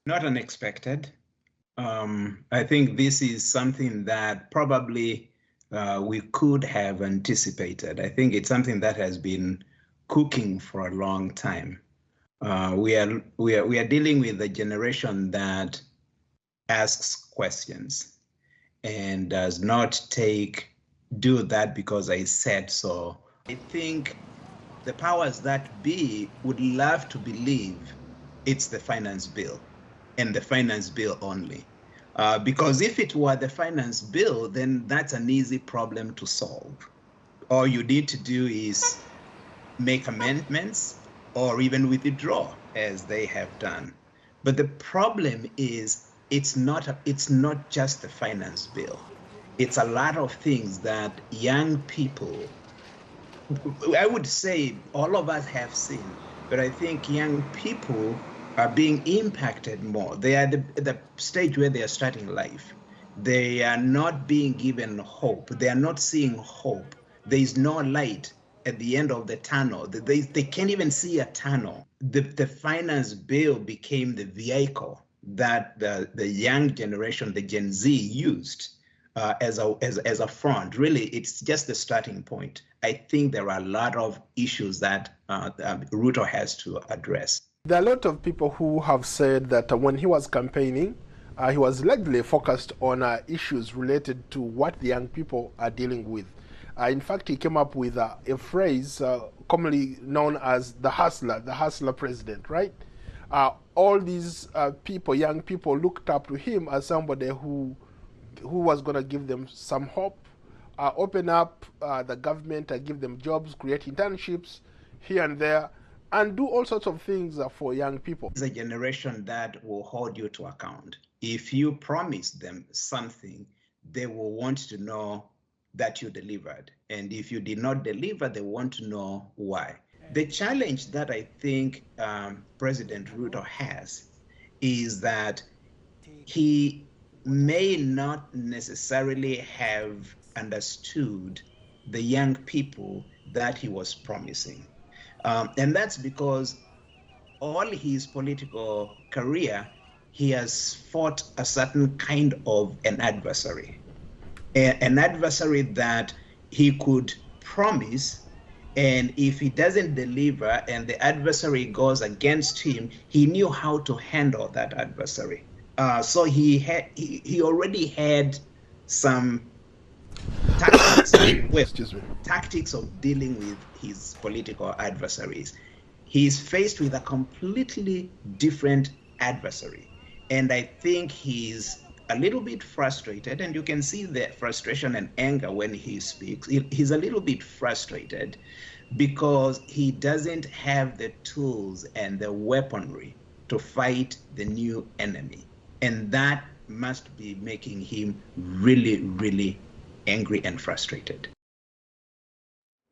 Not unexpected. I think this is something that probably we could have anticipated. I think it's something that has been cooking for a long time. We are dealing with a generation that asks questions and does not do that because I said so. I think the powers that be would love to believe it's the finance bill and the finance bill only. Because if it were the finance bill, then that's an easy problem to solve. All you need to do is make amendments or even withdraw, as they have done. But the problem is it's not just the finance bill. It's a lot of things that young people, I would say all of us have seen, but I think young people are being impacted more. They are at the stage where they are starting life. They are not being given hope. They are not seeing hope. There is no light at the end of the tunnel. They can't even see a tunnel. The finance bill became the vehicle that the young generation, the Gen Z, used as a front. Really, it's just the starting point. I think there are a lot of issues that Ruto has to address. There are a lot of people who have said that when he was campaigning, he was largely focused on issues related to what the young people are dealing with. In fact, he came up with a phrase commonly known as the hustler president, right? All these people, young people, looked up to him as somebody who was going to give them some hope, open up the government, give them jobs, create internships here and there, and do all sorts of things for young people. It's a generation that will hold you to account. If you promise them something, they will want to know that you delivered. And if you did not deliver, they want to know why. The challenge that I think President Ruto has is that he may not necessarily have understood the young people that he was promising. And that's because all his political career, he has fought a certain kind of an adversary that he could promise, and if he doesn't deliver and the adversary goes against him, he knew how to handle that adversary. So he already had some tactics of dealing with his political adversaries. He's faced with a completely different adversary. And I think he's a little bit frustrated, and you can see the frustration and anger when he speaks. He's a little bit frustrated because he doesn't have the tools and the weaponry to fight the new enemy. And that must be making him really, really angry and frustrated.